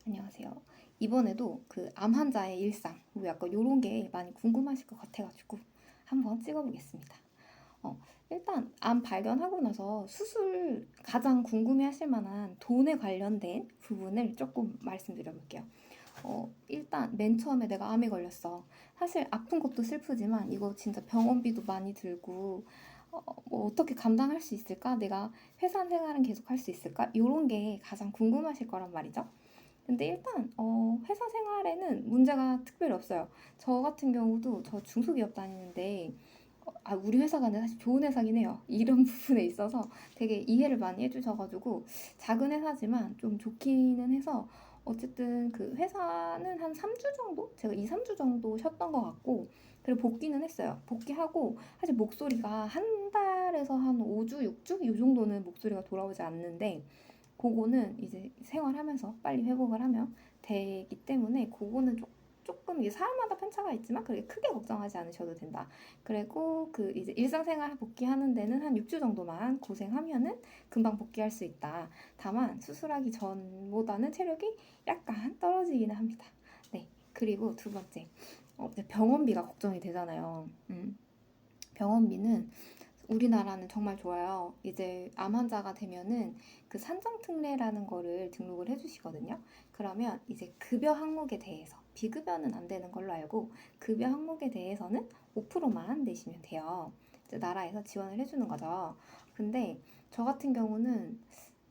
안녕하세요. 이번에도 그 암 환자의 일상, 뭐 약간 요런 게 많이 궁금하실 것 같아가지고 한번 찍어보겠습니다. 일단 암 발견하고 나서 수술 가장 궁금해하실 만한 돈에 관련된 부분을 조금 말씀드려볼게요. 일단 맨 처음에 내가 암에 걸렸어. 사실 아픈 것도 슬프지만 이거 진짜 병원비도 많이 들고 뭐 어떻게 감당할 수 있을까? 내가 회사 생활은 계속 할 수 있을까? 요런 게 가장 궁금하실 거란 말이죠. 근데 일단 회사 생활에는 문제가 특별히 없어요. 저 같은 경우도 저 중소기업 다니는데 우리 회사가 근데 사실 좋은 회사긴 해요. 이런 부분에 있어서 되게 이해를 많이 해주셔가지고 작은 회사지만 좀 좋기는 해서 어쨌든 그 회사는 한 3주 정도? 제가 2, 3주 정도 쉬었던 것 같고 그리고 복귀는 했어요. 복귀하고 사실 목소리가 한 달에서 한 5주, 6주? 이 정도는 목소리가 돌아오지 않는데 그거는 이제 생활하면서 빨리 회복을 하면 되기 때문에 그거는 조금 이게 사람마다 편차가 있지만 그렇게 크게 걱정하지 않으셔도 된다. 그리고 그 이제 일상생활 복귀하는 데는 한 6주 정도만 고생하면은 금방 복귀할 수 있다. 다만 수술하기 전보다는 체력이 약간 떨어지기는 합니다. 네. 그리고 두 번째, 이제 병원비가 걱정이 되잖아요. 병원비는 우리나라는 정말 좋아요. 이제 암 환자가 되면은 그 산정특례라는 거를 등록을 해주시거든요. 그러면 이제 급여 항목에 대해서 비급여는 안 되는 걸로 알고 급여 항목에 대해서는 5%만 내시면 돼요. 이제 나라에서 지원을 해주는 거죠. 근데 저 같은 경우는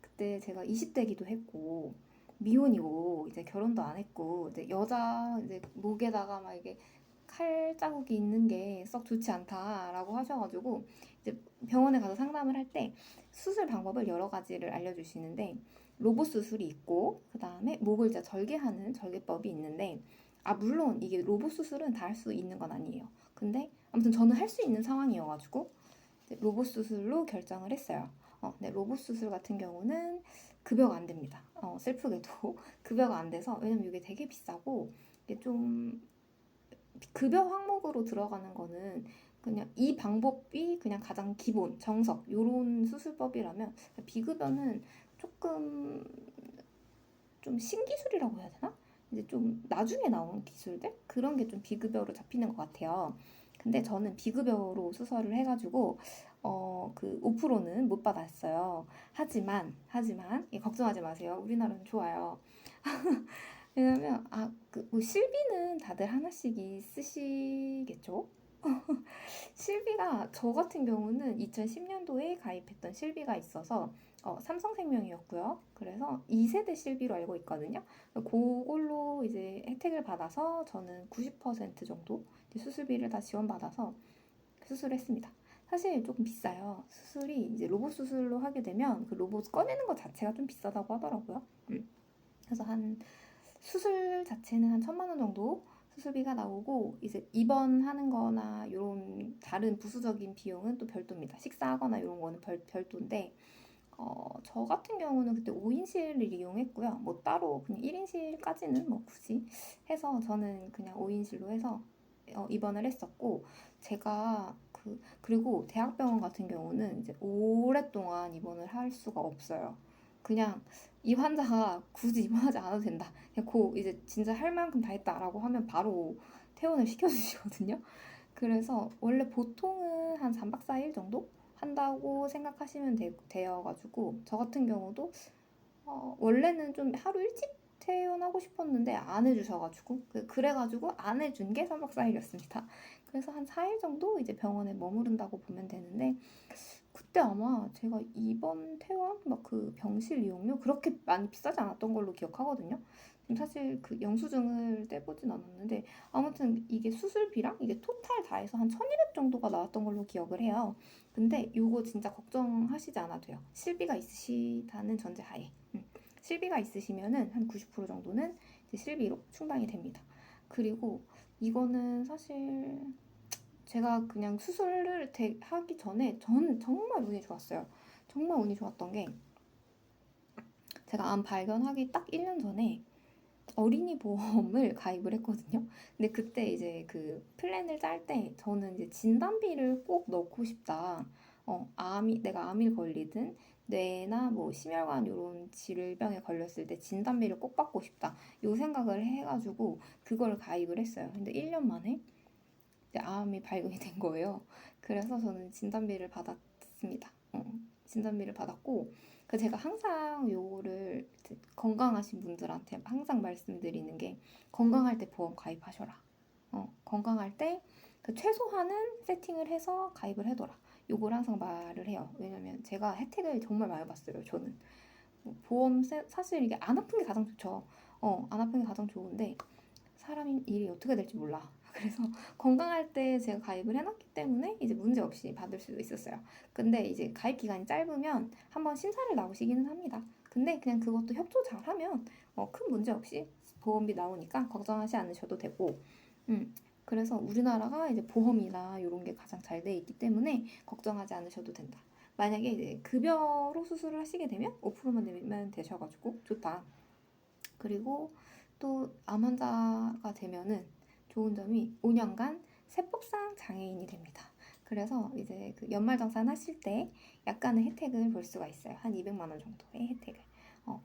그때 제가 20대기도 했고 미혼이고 이제 결혼도 안 했고 이제 여자 이제 목에다가 막 이게 칼 자국이 있는 게 썩 좋지 않다라고 하셔가지고 이제 병원에 가서 상담을 할 때 수술 방법을 여러 가지를 알려주시는데 로봇 수술이 있고 그 다음에 목을 이제 절개하는 절개법이 있는데 물론 이게 로봇 수술은 다 할 수 있는 건 아니에요. 근데 아무튼 저는 할 수 있는 상황이어가지고 로봇 수술로 결정을 했어요. 네, 로봇 수술 같은 경우는 급여가 안 됩니다. 슬프게도 급여가 안 돼서 왜냐면 이게 되게 비싸고 이게 좀 급여 항목으로 들어가는 거는 그냥 이 방법이 그냥 가장 기본, 정석, 요런 수술법이라면 비급여는 조금 좀 신기술이라고 해야 되나? 이제 좀 나중에 나온 기술들? 그런 게 좀 비급여로 잡히는 것 같아요. 근데 저는 비급여로 수술을 해가지고, 그 5%는 못 받았어요. 하지만, 걱정하지 마세요. 우리나라는 좋아요. 왜냐면, 뭐 실비는 다들 하나씩 있으시겠죠? 실비가 저 같은 경우는 2010년도에 가입했던 실비가 있어서 삼성생명이었고요. 그래서 2세대 실비로 알고 있거든요. 그걸로 이제 혜택을 받아서 저는 90% 정도 수술비를 다 지원받아서 수술했습니다. 사실 조금 비싸요. 수술이 이제 로봇 수술로 하게 되면 그 로봇 꺼내는 것 자체가 좀 비싸다고 하더라고요. 그래서 한 수술 자체는 한 1,000만 원 정도 수술비가 나오고 이제 입원하는 거나 이런 다른 부수적인 비용은 또 별도입니다. 식사하거나 이런 거는 별도인데 저 같은 경우는 그때 5인실을 이용했고요. 뭐 따로 그냥 1인실까지는 뭐 굳이 해서 저는 그냥 5인실로 해서 입원을 했었고 제가 그리고 대학병원 같은 경우는 이제 오랫동안 입원을 할 수가 없어요. 그냥 이 환자가 굳이 입원하지 않아도 된다. 그냥 이제 진짜 할 만큼 다 했다라고 하면 바로 퇴원을 시켜주시거든요. 그래서 원래 보통은 한 3박 4일 정도 한다고 생각하시면 되어가지고 저 같은 경우도 원래는 좀 하루 일찍 퇴원하고 싶었는데 안 해주셔가지고 그래가지고 안 해준 게 3박 4일이었습니다. 그래서 한 4일 정도 이제 병원에 머무른다고 보면 되는데 그때 아마 제가 입원 퇴원 막 그 병실 이용료 그렇게 많이 비싸지 않았던 걸로 기억하거든요. 사실 그 영수증을 떼보진 않았는데 아무튼 이게 수술비랑 이게 토탈 다 해서 한 1,200 정도가 나왔던 걸로 기억을 해요. 근데 요거 진짜 걱정하시지 않아도 돼요. 실비가 있으시다는 전제하에. 실비가 있으시면은 한 90% 정도는 이제 실비로 충당이 됩니다. 그리고 이거는 사실 제가 그냥 수술을 하기 전에 저는 정말 운이 좋았어요. 정말 운이 좋았던 게 제가 암 발견하기 딱 1년 전에 어린이 보험을 가입을 했거든요. 근데 그때 이제 그 플랜을 짤 때 저는 이제 진단비를 꼭 넣고 싶다. 내가 암이 걸리든 뇌나 뭐 심혈관 이런 질병에 걸렸을 때 진단비를 꼭 받고 싶다. 요 생각을 해가지고 그걸 가입을 했어요. 근데 1년 만에 이제 암이 발견이 된 거예요. 그래서 저는 진단비를 받았습니다. 진단비를 받았고, 그 제가 항상 요거를 이제 건강하신 분들한테 항상 말씀드리는 게 건강할 때 보험 가입하셔라. 건강할 때 그 최소한은 세팅을 해서 가입을 해둬라. 요걸 항상 말을 해요. 왜냐면 제가 혜택을 정말 많이 봤어요. 저는 뭐 보험 사실 이게 안 아픈 게 가장 좋죠. 안 아픈 게 가장 좋은데 사람이 일이 어떻게 될지 몰라. 그래서 건강할 때 제가 가입을 해놨기 때문에 이제 문제 없이 받을 수도 있었어요. 근데 이제 가입 기간이 짧으면 한번 심사를 나오시기는 합니다. 근데 그냥 그것도 협조 잘하면 큰 문제 없이 보험비 나오니까 걱정하지 않으셔도 되고, 그래서 우리나라가 이제 보험이나 이런 게 가장 잘 돼 있기 때문에 걱정하지 않으셔도 된다. 만약에 이제 급여로 수술을 하시게 되면 5%만 내면 되셔가지고 좋다. 그리고 또 암 환자가 되면은 좋은 점이 5년간 세법상 장애인이 됩니다. 그래서 이제 그 연말정산 하실 때 약간의 혜택을 볼 수가 있어요. 한 200만 원 정도의 혜택을.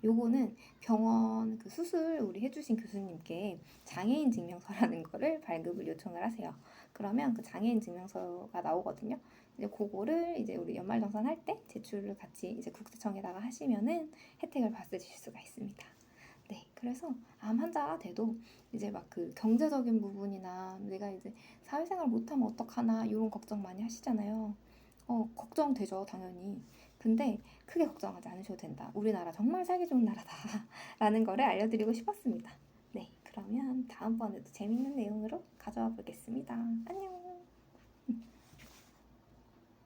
요거는 병원 그 수술 우리 해주신 교수님께 장애인 증명서라는 거를 발급을 요청을 하세요. 그러면 그 장애인 증명서가 나오거든요. 이제 그거를 이제 우리 연말정산 할 때 제출을 같이 이제 국세청에다가 하시면은 혜택을 받으실 수가 있습니다. 네, 그래서 암 환자가 돼도 이제 막 그 경제적인 부분이나 내가 이제 사회생활 못하면 어떡하나 이런 걱정 많이 하시잖아요. 걱정되죠, 당연히. 근데 크게 걱정하지 않으셔도 된다. 우리나라 정말 살기 좋은 나라다. 라는 거를 알려드리고 싶었습니다. 네, 그러면 다음번에도 재밌는 내용으로 가져와 보겠습니다. 안녕!